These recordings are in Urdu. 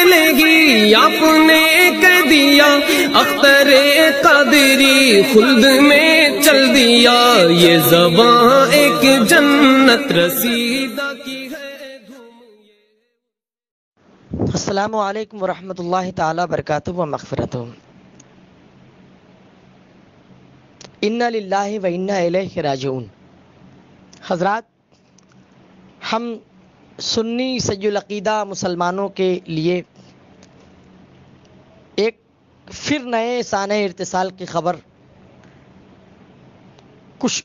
پہلے آپ نے کہہ دیا اختر قادری خلد میں چل دیا، یہ زباں ایک جنت رسیدہ کی ہے دھوم۔ السلام علیکم ورحمۃ اللہ تعالی وبرکاتہ و مغفرتہ۔ انا للہ و انا الیہ راجعون۔ حضرات، ہم سنی سید العقیدہ مسلمانوں کے لیے ایک پھر نئے سانحہ ارتسال کی خبر کچھ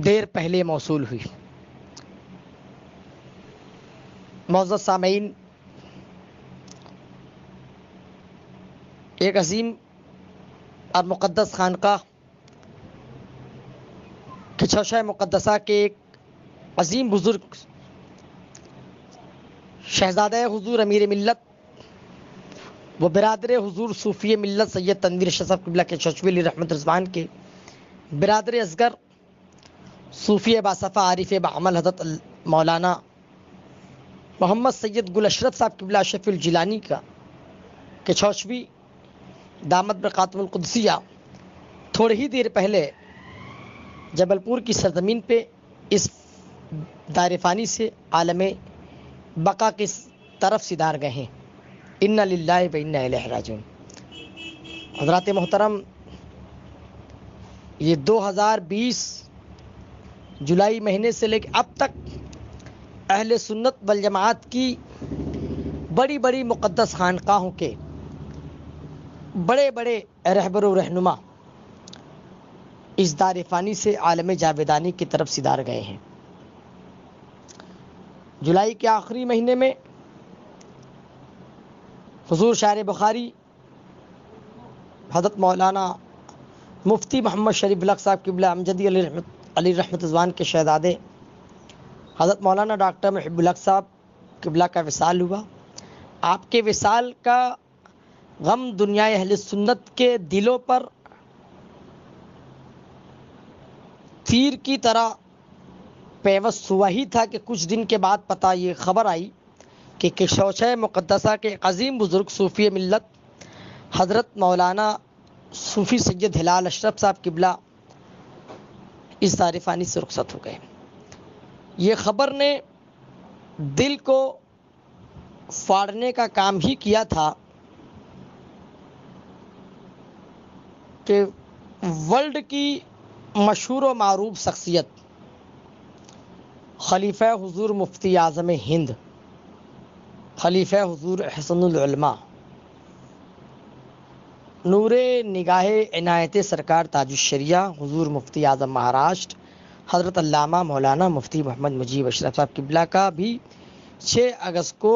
دیر پہلے موصول ہوئی۔ معزز سامعین، ایک عظیم اور مقدس خانقاہ کہ چوشہ مقدسہ کے ایک عظیم بزرگ شہزادہ حضور امیر ملت و برادر حضور صوفی ملت سید تنویر شاہ صاحب قبلہ کے چچوی علی رحمت رضوان کے برادر اصغر صوفی باصفہ عارف بعمل حضرت مولانا محمد سید گل اشرف صاحب قبلہ شفیع الجیلانی کا کہ چوچوی دامت برقاتم القدسیہ تھوڑی ہی دیر پہلے جبل پور کی سرزمین پہ اس دار فانی سے عالم بقا کی طرف سدھار گئے ہیں۔ انا للہ و انا الیہ راجعون۔ حضرات محترم، یہ 2020 جولائی مہینے سے لے کے اب تک اہل سنت والجماعت کی بڑی بڑی مقدس خانقاہوں کے بڑے بڑے رہبر و رہنما اس دار فانی سے عالم جاویدانی کی طرف سدھار گئے ہیں۔ جولائی کے آخری مہینے میں حضور شاعر بخاری حضرت مولانا مفتی محمد شریف الحق صاحب قبلہ امجدی علی رحمت رضوان کے شہزادے حضرت مولانا ڈاکٹر محب الحق صاحب قبلہ کا وصال ہوا۔ آپ کے وصال کا غم دنیا اہل سنت کے دلوں پر تیر کی طرح پیوست ہوا ہی تھا کہ کچھ دن کے بعد پتہ یہ خبر آئی کہ کشوچہ مقدسہ کے عظیم بزرگ صوفی ملت حضرت مولانا صوفی سید ہلال اشرف صاحب قبلہ اس دار فانی سے رخصت ہو گئے۔ یہ خبر نے دل کو فاڑنے کا کام ہی کیا تھا کہ ورلڈ کی مشہور و معروف شخصیت خلیفہ حضور مفتی اعظم ہند، خلیفہ حضور احسن العلماء، نور نگاہ عنایت سرکار تاج الشریعہ حضور مفتی اعظم مہاراشٹر حضرت علامہ مولانا مفتی محمد مجیب اشرف صاحب قبلہ کا بھی 6 اگست کو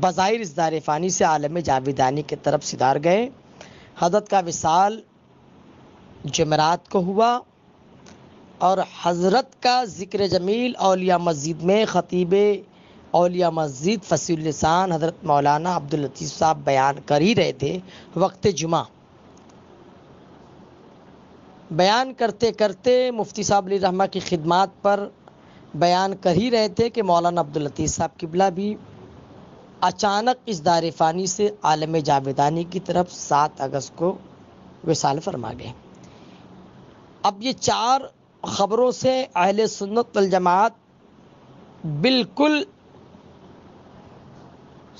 بظاہر اس دار فانی سے عالم جاویدانی کی طرف سدھار گئے۔ حضرت کا وصال جمعرات کو ہوا اور حضرت کا ذکر جمیل اولیاء مسجد میں خطیب اولیاء مسجد فصیح اللسان حضرت مولانا عبداللطیف صاحب بیان کر ہی رہے تھے۔ وقت جمعہ بیان کرتے کرتے مفتی صاحب علی رحمہ کی خدمات پر بیان کر ہی رہے تھے کہ مولانا عبداللطیف صاحب قبلہ بھی اچانک اس دار فانی سے عالم جاویدانی کی طرف 7 اگست کو وصال فرما گئے۔ اب یہ 4 خبروں سے اہل سنت والجماعت بالکل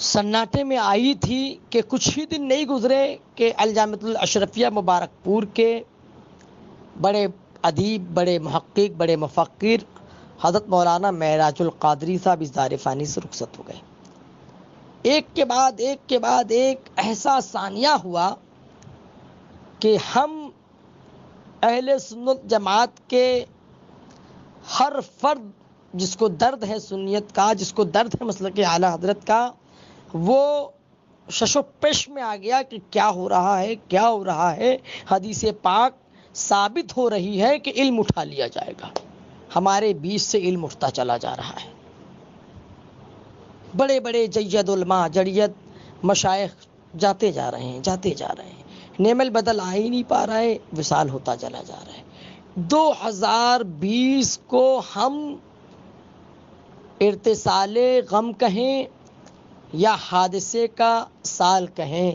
سناٹے میں آئی تھی کہ کچھ ہی دن نہیں گزرے کہ الجامعۃ الاشرفیہ مبارک پور کے بڑے ادیب، بڑے محقق، بڑے مفکر حضرت مولانا معراج القادری صاحب اس دار فانی سے رخصت ہو گئے۔ ایک کے بعد ایک ایسا ثانیہ ہوا کہ ہم اہل سنت جماعت کے ہر فرد جس کو درد ہے سنیت کا، جس کو درد ہے مسلک اعلیٰ حضرت کا، وہ شش و پیش میں آ گیا کہ کیا ہو رہا ہے۔ حدیث پاک ثابت ہو رہی ہے کہ علم اٹھا لیا جائے گا، ہمارے بیچ سے علم اٹھتا چلا جا رہا ہے۔ بڑے بڑے جید علماء، جڑیت مشائخ جاتے جا رہے ہیں، نعم البدل آ ہی نہیں پا رہا ہے، وصال ہوتا چلا جا رہا ہے۔ 2020 کو ہم ارتسال غم کہیں یا حادثے کا سال کہیں،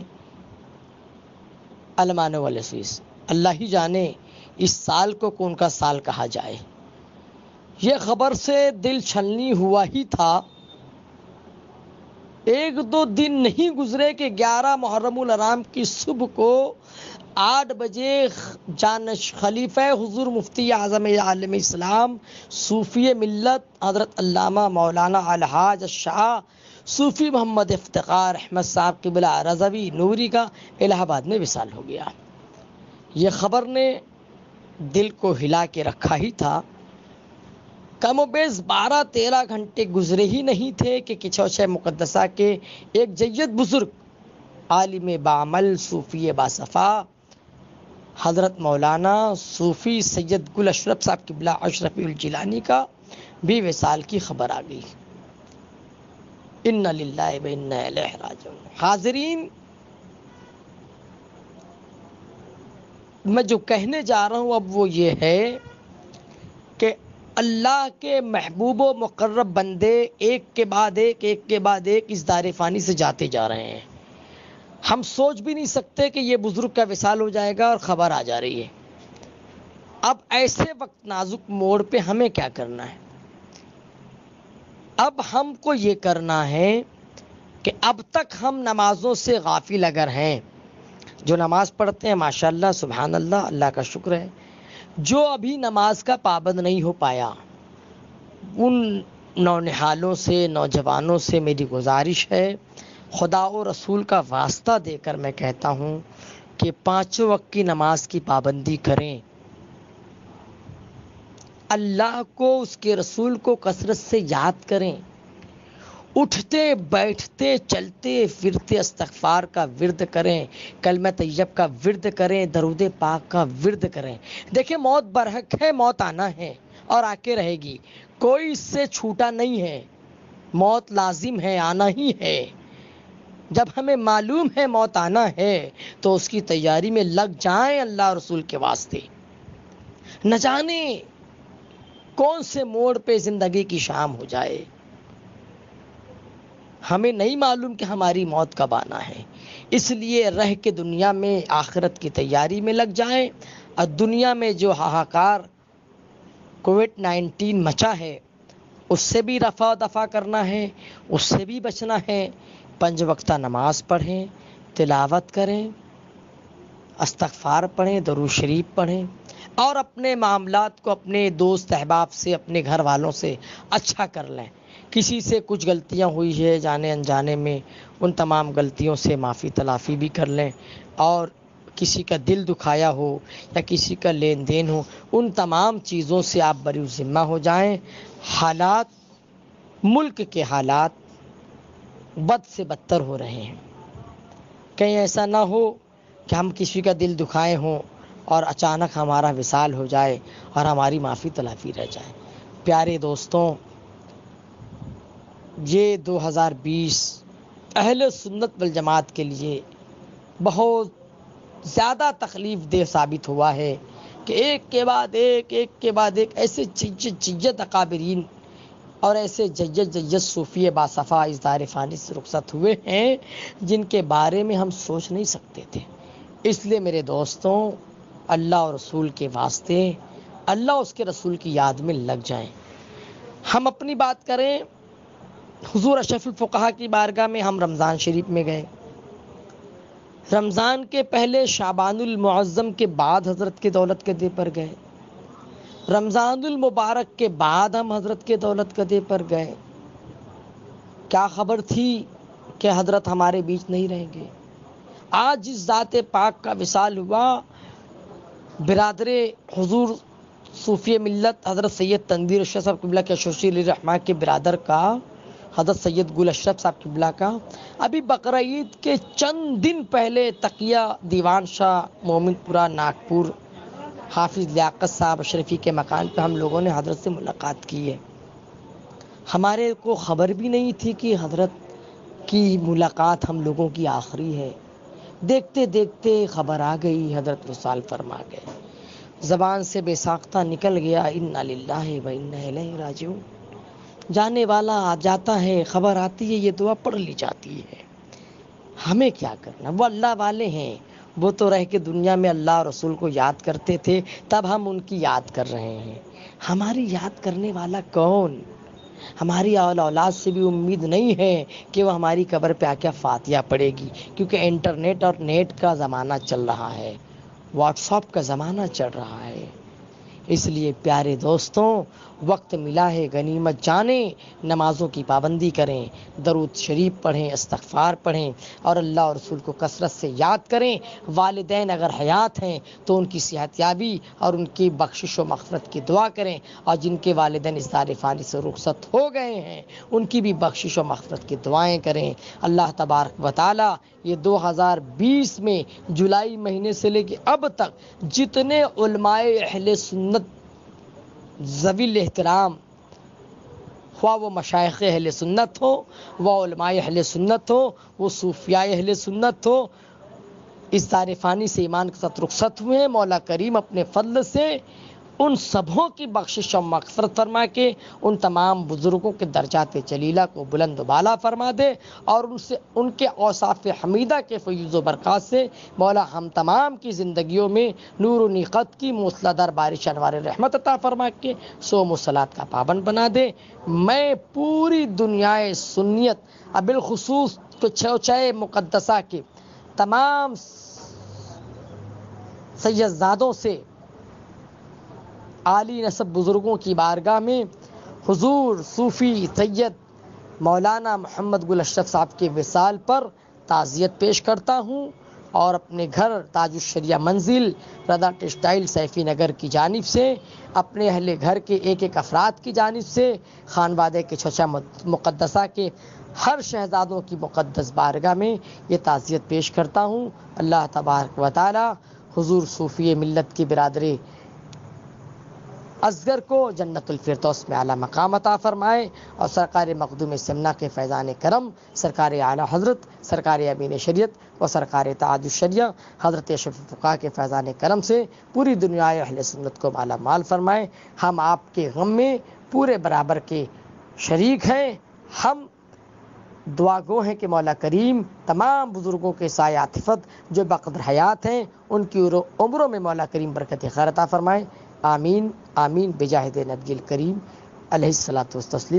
المان والعزیز اللہ ہی جانے اس سال کو کون کا سال کہا جائے۔ یہ خبر سے دل چھلنی ہوا ہی تھا، ایک دو دن نہیں گزرے کہ 11 محرم الحرام کی صبح کو 8 بجے خلیفہ حضور مفتی اعظم عالم اسلام صوفی ملت حضرت علامہ مولانا الحاج شاہ صوفی محمد افتخار احمد صاحب قبلہ رضوی نوری کا الہ آباد میں وصال ہو گیا۔ یہ خبر نے دل کو ہلا کے رکھا ہی تھا۔ کم و بیش 12-13 گھنٹے گزرے ہی نہیں تھے کہ کچھوچہ مقدسہ کے ایک جید بزرگ عالم بعمل صوفی باصفا حضرت مولانا صوفی سید گل اشرف صاحب قبلہ اشرفی الجیلانی کا بھی وصال کی خبر آ گئی۔ انا للہ و انا الیہ راجعون۔ حاضرین، میں جو کہنے جا رہا ہوں اب وہ یہ ہے کہ اللہ کے محبوب و مقرب بندے ایک کے بعد ایک اس دار فانی سے جاتے جا رہے ہیں۔ ہم سوچ بھی نہیں سکتے کہ یہ بزرگ کا وصال ہو جائے گا اور خبر آ جا رہی ہے۔ اب ایسے وقت نازک موڑ پہ ہمیں کیا کرنا ہے؟ اب ہم کو یہ کرنا ہے کہ اب تک ہم نمازوں سے غافل اگر ہیں، جو نماز پڑھتے ہیں ماشاءاللہ سبحان اللہ، اللہ کا شکر ہے، جو ابھی نماز کا پابند نہیں ہو پایا، ان نونہالوں سے، نوجوانوں سے میری گزارش ہے، خدا و رسول کا واسطہ دے کر میں کہتا ہوں کہ 5 وقت کی نماز کی پابندی کریں، اللہ کو، اس کے رسول کو کثرت سے یاد کریں، اٹھتے بیٹھتے چلتے پھرتے استغفار کا ورد کریں، کلمہ طیب کا ورد کریں، درود پاک کا ورد کریں۔ دیکھیں موت برحق ہے، موت آنا ہے اور آ کے رہے گی، کوئی اس سے چھوٹا نہیں ہے، موت لازم ہے، آنا ہی ہے۔ جب ہمیں معلوم ہے موت آنا ہے تو اس کی تیاری میں لگ جائیں اللہ رسول کے واسطے۔ نہ جانے کون سے موڑ پہ زندگی کی شام ہو جائے، ہمیں نہیں معلوم کہ ہماری موت کب آنا ہے، اس لیے رہ کے دنیا میں آخرت کی تیاری میں لگ جائیں، اور دنیا میں جو ہاہاکار کووڈ-19 مچا ہے اس سے بھی رفع دفع کرنا ہے، اس سے بھی بچنا ہے۔ 5 وقتہ نماز پڑھیں، تلاوت کریں، استغفار پڑھیں، درود شریف پڑھیں، اور اپنے معاملات کو اپنے دوست احباب سے، اپنے گھر والوں سے اچھا کر لیں۔ کسی سے کچھ غلطیاں ہوئی ہے جانے انجانے میں، ان تمام غلطیوں سے معافی تلافی بھی کر لیں، اور کسی کا دل دکھایا ہو یا کسی کا لین دین ہو، ان تمام چیزوں سے آپ بری ذمہ ہو جائیں۔ حالات، ملک کے حالات بد سے بدتر ہو رہے ہیں، کہیں ایسا نہ ہو کہ ہم کسی کا دل دکھائے ہوں اور اچانک ہمارا وصال ہو جائے اور ہماری معافی تلافی رہ جائے۔ پیارے دوستوں، یہ 2020 اہل سنت والجماعت کے لیے بہت زیادہ تکلیف دہ ثابت ہوا ہے کہ ایک کے بعد ایک ایسے جید اکابرین اور ایسے جید صوفی باصفا اس دار فانی سے رخصت ہوئے ہیں جن کے بارے میں ہم سوچ نہیں سکتے تھے۔ اس لیے میرے دوستوں، اللہ اور رسول کے واسطے، اللہ اور اس کے رسول کی یاد میں لگ جائیں۔ ہم اپنی بات کریں، حضور اشرف الفقہا کی بارگاہ میں ہم رمضان شریف میں گئے، رمضان کے پہلے شعبان المعظم کے بعد حضرت کے دولت قدے پر گئے، رمضان المبارک کے بعد ہم حضرت کے دولت قدے پر گئے۔ کیا خبر تھی کہ حضرت ہمارے بیچ نہیں رہیں گے؟ آج جس ذات پاک کا وصال ہوا، برادر حضور صوفی ملت حضرت سید تنویر اشرف صاحب قبلہ کے شوشی علی رحمٰ کے برادر کا، حضرت سید گل اشرف صاحب قبلہ کا، ابھی بقرعید کے چند دن پہلے تقیہ دیوان شاہ مومن پورہ ناگپور حافظ لیاقت صاحب اشرفی کے مکان پہ ہم لوگوں نے حضرت سے ملاقات کی ہے۔ ہمارے کو خبر بھی نہیں تھی کہ حضرت کی ملاقات ہم لوگوں کی آخری ہے۔ دیکھتے دیکھتے خبر آ گئی، حضرت وصال فرما گئے، زبان سے بے ساختہ نکل گیا انا للہ و انا الیہ راجعون۔ جانے والا آ جاتا ہے، خبر آتی ہے، یہ دعا پڑھ لی جاتی ہے۔ ہمیں کیا کرنا؟ وہ اللہ والے ہیں، وہ تو رہ کے دنیا میں اللہ اور رسول کو یاد کرتے تھے، تب ہم ان کی یاد کر رہے ہیں۔ ہماری یاد کرنے والا کون؟ ہماری اولاد سے بھی امید نہیں ہے کہ وہ ہماری قبر پہ آ کے فاتحہ پڑھے گی، کیونکہ انٹرنیٹ اور نیٹ کا زمانہ چل رہا ہے، واٹس ایپ کا زمانہ چل رہا ہے۔ اس لیے پیارے دوستوں، وقت ملا ہے غنیمت جانیں، نمازوں کی پابندی کریں، درود شریف پڑھیں، استغفار پڑھیں اور اللہ اور رسول کو کثرت سے یاد کریں۔ والدین اگر حیات ہیں تو ان کی صحت یابی اور ان کی بخشش و مغفرت کی دعا کریں، اور جن کے والدین اس دار فانی سے رخصت ہو گئے ہیں ان کی بھی بخشش و مغفرت کی دعائیں کریں۔ اللہ تبارک و تعالی یہ 2020 میں جولائی مہینے سے لے کے اب تک جتنے علماء اہل سنت ذوی الاحترام، خواہ وہ مشائخ اہل سنت ہو، وہ علماء اہل سنت ہو، وہ صوفیاء اہل سنت ہو، اس دار فانی سے ایمان کے ساتھ رخصت ہوئے ہیں، مولا کریم اپنے فضل سے ان سبوں کی بخشش و مغفرت فرما کے ان تمام بزرگوں کے درجات جلیلہ کو بلند و بالا فرما دے، اور ان کے اوصاف حمیدہ کے فیوز و برکات سے مولا ہم تمام کی زندگیوں میں نور و نیقت کی موسلادھار بارش انوار رحمت عطا فرما کے صوم و صلات کا پابند بنا دے۔ میں پوری دنیا سنیت بالخصوص چوچائے مقدسہ کے تمام سیدزادوں سے، عالی نسب بزرگوں کی بارگاہ میں حضور صوفی سید مولانا محمد گل اشرف صاحب کے وصال پر تعزیت پیش کرتا ہوں، اور اپنے گھر تاج الشریعہ منزل رضا ٹیکسٹائل سیفی نگر کی جانب سے، اپنے اہل گھر کے ایک ایک افراد کی جانب سے، خانوادے کے چوچا مقدسہ کے ہر شہزادوں کی مقدس بارگاہ میں یہ تعزیت پیش کرتا ہوں۔ اللہ تبارک و تعالی حضور صوفی ملت کی برادری اصغر کو جنت الفردوس میں اعلیٰ مقام عطا فرمائے، اور سرکار مخدوم سمنا کے فیضان کرم، سرکار اعلیٰ حضرت سرکار امین شریعت و سرکار تاج الشریعہ حضرت اشرف الفقراء کے فیضان کرم سے پوری دنیا اہل سنت کو مالا مال فرمائے۔ ہم آپ کے غم میں پورے برابر کے شریک ہیں۔ ہم دعا گو ہیں کہ مولا کریم تمام بزرگوں کے سایہ عاطفت جو بقدر حیات ہیں ان کی عمروں میں مولا کریم برکت خیر عطا فرمائے۔ آمین آمین بجاہ نبی الکریم علیہ الصلوۃ والتسلیم۔